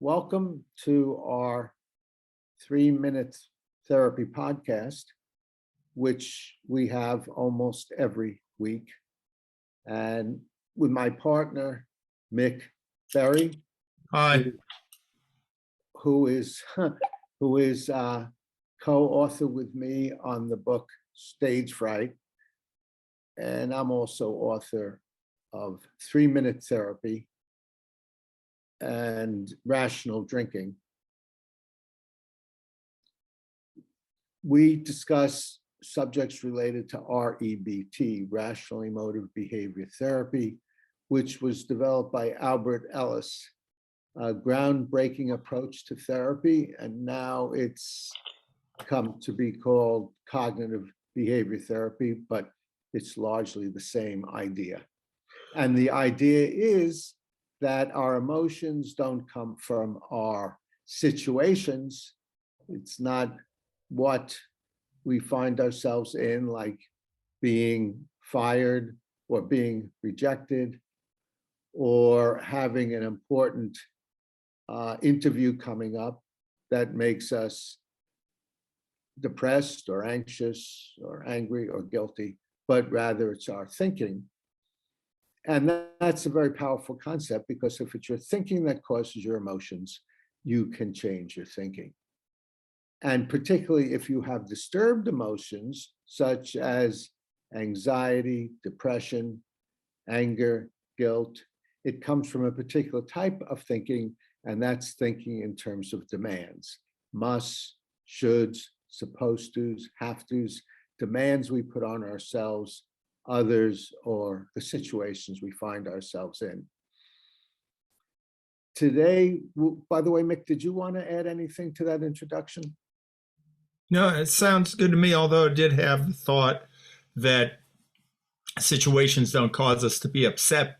Welcome to our 3-minute therapy podcast, which we have almost every week. And with my partner, Mick Berry, Hi. who is co-author with me on the book Stage Fright. And I'm also author of 3-minute therapy and rational drinking. We discuss subjects related to REBT, rational emotive behavior therapy, which was developed by Albert Ellis, a groundbreaking approach to therapy, and now it's come to be called cognitive behavior therapy, but it's largely the same idea. And the idea is that our emotions don't come from our situations. It's not what we find ourselves in, like being fired or being rejected or having an important interview coming up that makes us depressed or anxious or angry or guilty, but rather it's our thinking. And that's a very powerful concept, because if it's your thinking that causes your emotions, you can change your thinking. And particularly if you have disturbed emotions, such as anxiety, depression, anger, guilt, it comes from a particular type of thinking, and that's thinking in terms of demands. Musts, shoulds, supposed tos, have tos, demands we put on ourselves, others, or the situations we find ourselves in. Today, by the way, Mick, did you want to add anything to that introduction? No, it sounds good to me, although I did have the thought that situations don't cause us to be upset,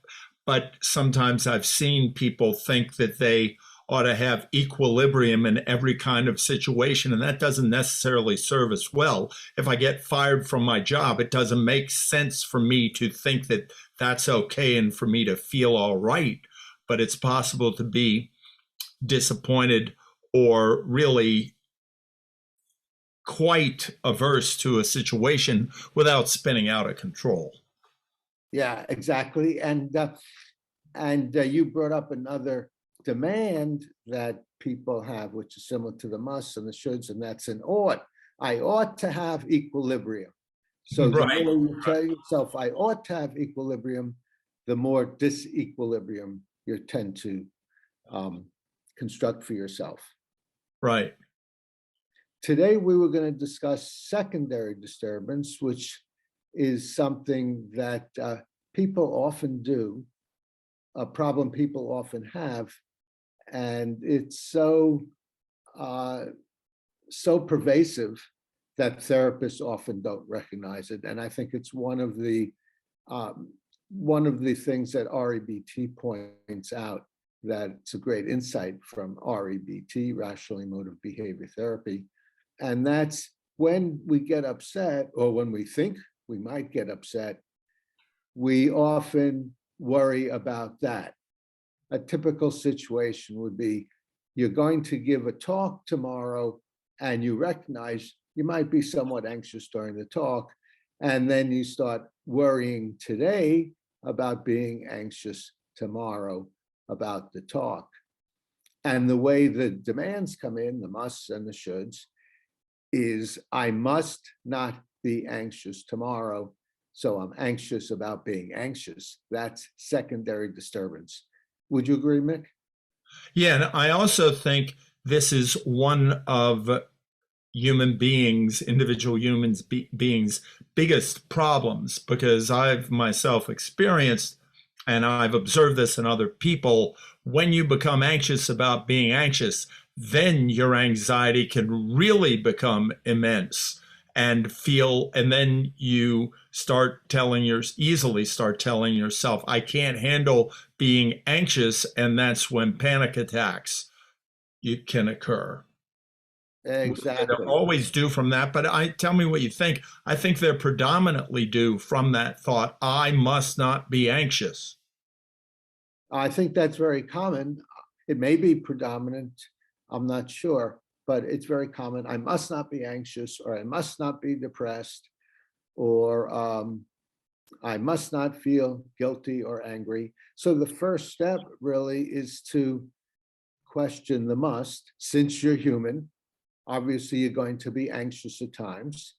but sometimes I've seen people think that they ought to have equilibrium in every kind of situation, and that doesn't necessarily serve us well. If I get fired from my job, it doesn't make sense for me to think that that's okay and for me to feel all right, but it's possible to be disappointed or really quite averse to a situation without spinning out of control. Yeah, exactly. And you brought up another demand that people have, which is similar to the musts and the shoulds, and that's an ought. I ought to have equilibrium. So the Right. more you tell yourself, I ought to have equilibrium, the more disequilibrium you tend to construct for yourself. Right. Today, we were going to discuss secondary disturbance, which is something that people often do, a problem people often have, and it's so pervasive that therapists often don't recognize it. And I think it's one of the things that REBT points out, that it's a great insight from REBT, rational emotive behavior therapy. And that's when we get upset, or when we think we might get upset, we often worry about that. A typical situation would be, you're going to give a talk tomorrow and you recognize you might be somewhat anxious during the talk, and then you start worrying today about being anxious tomorrow about the talk. And the way the demands come in, the musts and the shoulds, is I must not be anxious tomorrow, so I'm anxious about being anxious. That's secondary disturbance. Would you agree, Mick? Yeah, and I also think this is one of human beings, individual humans beings' biggest problems, because I've myself experienced, and I've observed this in other people, when you become anxious about being anxious, then your anxiety can really become immense and then you easily start telling yourself, I can't handle being anxious, and that's when panic attacks can occur. Exactly. They're always due from that, but tell me what you think. I think they're predominantly due from that thought, I must not be anxious. I think that's very common. It may be predominant, I'm not sure, but it's very common. I must not be anxious, or I must not be depressed, or I must not feel guilty or angry. So the first step really is to question the must. Since you're human, obviously you're going to be anxious at times.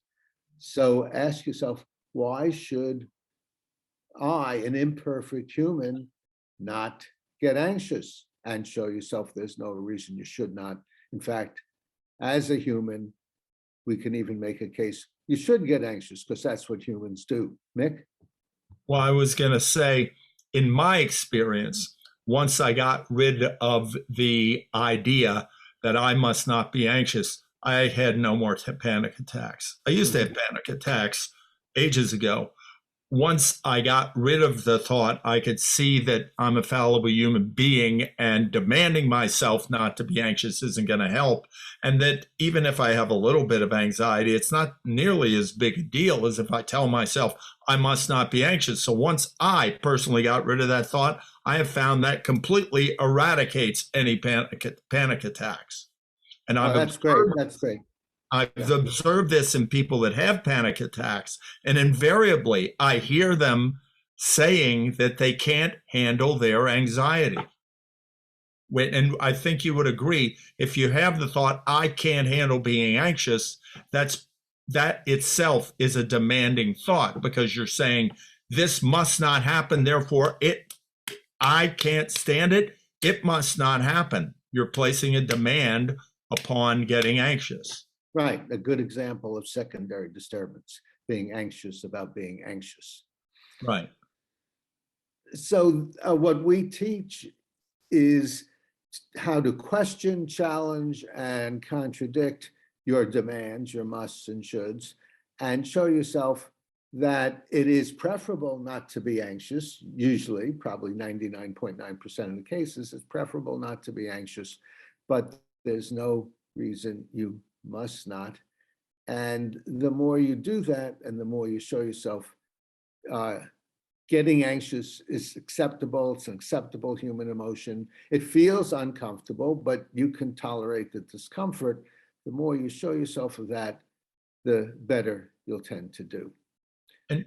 So ask yourself, why should I, an imperfect human, not get anxious? And show yourself there's no reason you should not. In fact, as a human, we can even make a case you should get anxious, because that's what humans do. Mick? Well, I was going to say, in my experience, once I got rid of the idea that I must not be anxious, I had no more panic attacks. I used to have panic attacks ages ago. Once I got rid of the thought, I could see that I'm a fallible human being, and demanding myself not to be anxious isn't going to help. And that even if I have a little bit of anxiety, it's not nearly as big a deal as if I tell myself I must not be anxious. So once I personally got rid of that thought, I have found that completely eradicates any panic attacks. And Oh, I've that's great. observed That's great. I've Yeah. observed this in people that have panic attacks, and invariably I hear them saying that they can't handle their anxiety. And I think you would agree, if you have the thought, I can't handle being anxious, that itself is a demanding thought, because you're saying this must not happen, therefore I can't stand it, it must not happen. You're placing a demand upon getting anxious. Right. A good example of secondary disturbance, being anxious about being anxious. Right. So what we teach is how to question, challenge, and contradict your demands, your musts and shoulds, and show yourself that it is preferable not to be anxious. Usually, probably 99.9% of the cases, it's preferable not to be anxious, but there's no reason you must not. And the more you do that, and the more you show yourself getting anxious is acceptable, it's an acceptable human emotion. It feels uncomfortable, but you can tolerate the discomfort. The more you show yourself of that, the better you'll tend to do. And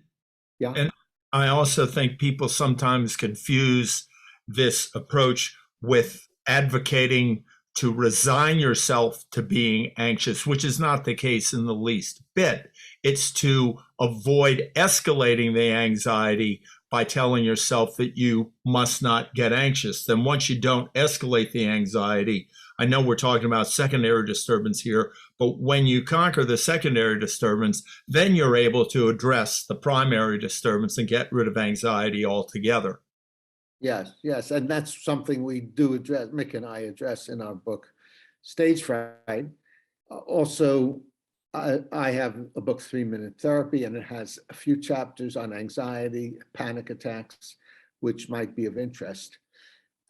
Yeah. And I also think people sometimes confuse this approach with advocating to resign yourself to being anxious, which is not the case in the least bit. It's to avoid escalating the anxiety by telling yourself that you must not get anxious. Then once you don't escalate the anxiety, I know we're talking about secondary disturbance here, but when you conquer the secondary disturbance, then you're able to address the primary disturbance and get rid of anxiety altogether. Yes, yes. And that's something we do address, Mick and I address in our book, Stage Fright. Also, I have a book, 3-Minute Therapy, and it has a few chapters on anxiety, panic attacks, which might be of interest.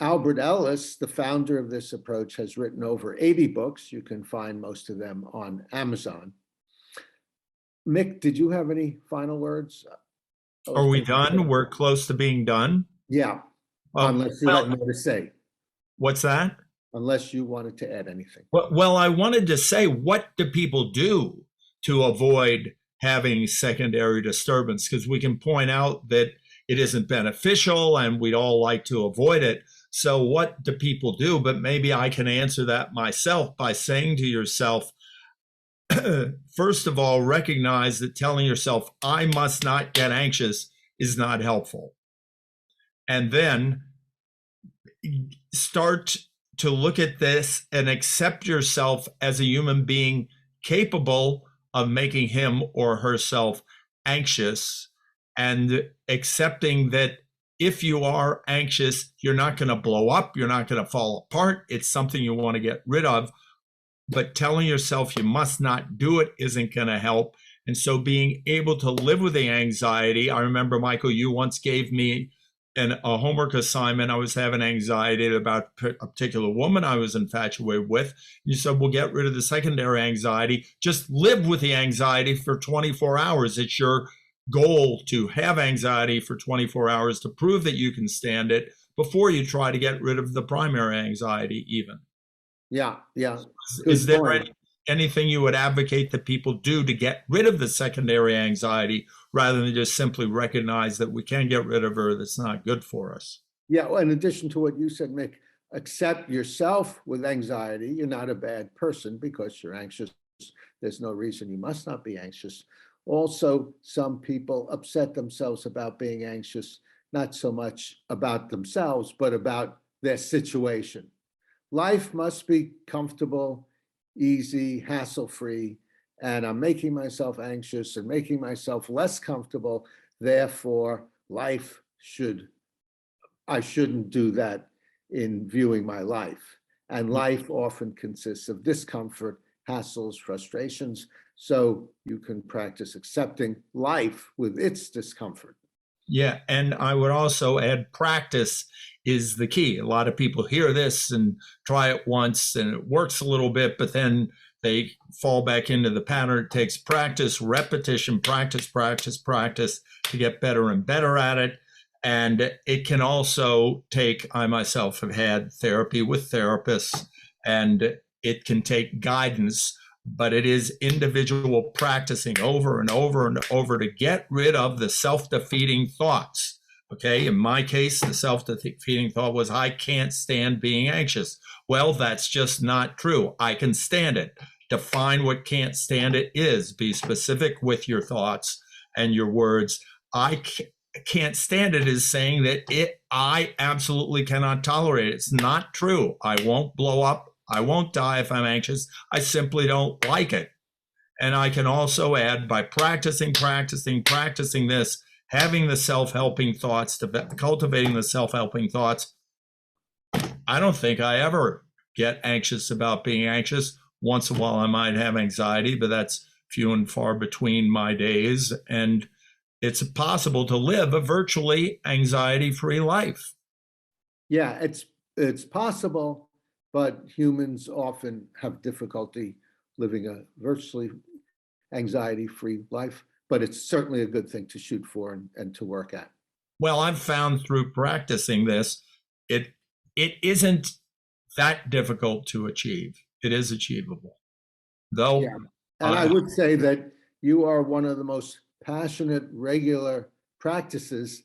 Albert Ellis, the founder of this approach, has written over 80 books. You can find most of them on Amazon. Mick, did you have any final words? Are we done? We're close to being done. Yeah, unless you had more to say. What's that? Unless you wanted to add anything. Well, I wanted to say, what do people do to avoid having secondary disturbance? Because we can point out that it isn't beneficial and we'd all like to avoid it. So what do people do? But maybe I can answer that myself by saying to yourself, first of all, recognize that telling yourself, I must not get anxious, is not helpful. And then start to look at this and accept yourself as a human being capable of making him or herself anxious, and accepting that if you are anxious, you're not going to blow up, you're not going to fall apart. It's something you want to get rid of. But telling yourself you must not do it isn't going to help. And so being able to live with the anxiety, I remember, Michael, you once gave me a homework assignment. I was having anxiety about a particular woman I was infatuated with. You said, well, get rid of the secondary anxiety. Just live with the anxiety for 24 hours. It's your goal to have anxiety for 24 hours to prove that you can stand it, before you try to get rid of the primary anxiety even. Yeah, yeah. Is Good there point. anything you would advocate that people do to get rid of the secondary anxiety rather than just simply recognize that we can get rid of her, that's not good for us? Yeah, well, in addition to what you said, Mick, accept yourself with anxiety. You're not a bad person because you're anxious. There's no reason you must not be anxious. Also, some people upset themselves about being anxious, not so much about themselves, but about their situation. Life must be comfortable, easy, hassle-free, and I'm making myself anxious and making myself less comfortable. Therefore, I shouldn't do that in viewing my life. And life often consists of discomfort, hassles, frustrations. So you can practice accepting life with its discomfort. Yeah, and I would also add practice is the key. A lot of people hear this and try it once and it works a little bit, but then they fall back into the pattern. It takes practice, repetition, practice, practice, practice to get better and better at it. And it can also take, I myself have had therapy with therapists, and it can take guidance, but it is individual practicing over and over and over to get rid of the self-defeating thoughts. Okay, in my case, the self-defeating thought was, I can't stand being anxious. Well, that's just not true. I can stand it. Define what can't stand it is. Be specific with your thoughts and your words. I can't stand it is saying that I absolutely cannot tolerate it. It's not true. I won't blow up. I won't die if I'm anxious. I simply don't like it. And I can also add, by practicing this, having the self-helping thoughts, cultivating the self-helping thoughts, I don't think I ever get anxious about being anxious. Once in a while I might have anxiety, but that's few and far between my days. And it's possible to live a virtually anxiety-free life. Yeah, it's possible, but humans often have difficulty living a virtually anxiety-free life, but it's certainly a good thing to shoot for and to work at. Well, I've found through practicing this, it isn't that difficult to achieve. It is achievable. Yeah. Though And I would say that you are one of the most passionate, regular practitioners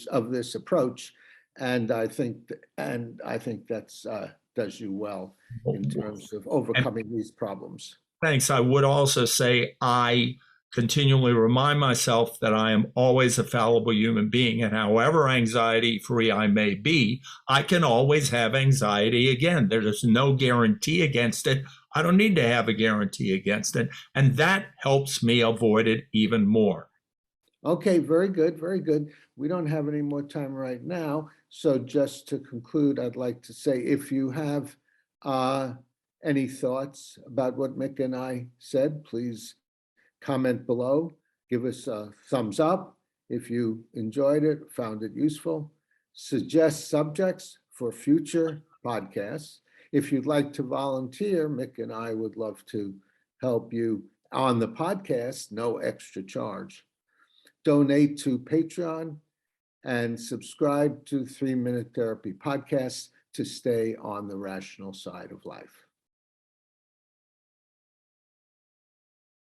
of this approach. And I think that's does you well in terms of and overcoming these problems. thanks. I would also say I continually remind myself that I am always a fallible human being, and however anxiety free I may be, I can always have anxiety again. There's no guarantee against it. I don't need to have a guarantee against it, and that helps me avoid it even more. Okay, very good, very good. We don't have any more time right now. So just to conclude, I'd like to say if you have uh, any thoughts about what Mick and I said, please comment below. Give us a thumbs up if you enjoyed it, found it useful. Suggest subjects for future podcasts. If you'd like to volunteer, Mick and I would love to help you on the podcast, no extra charge. Donate to Patreon and subscribe to 3 Minute Therapy Podcasts to stay on the rational side of life.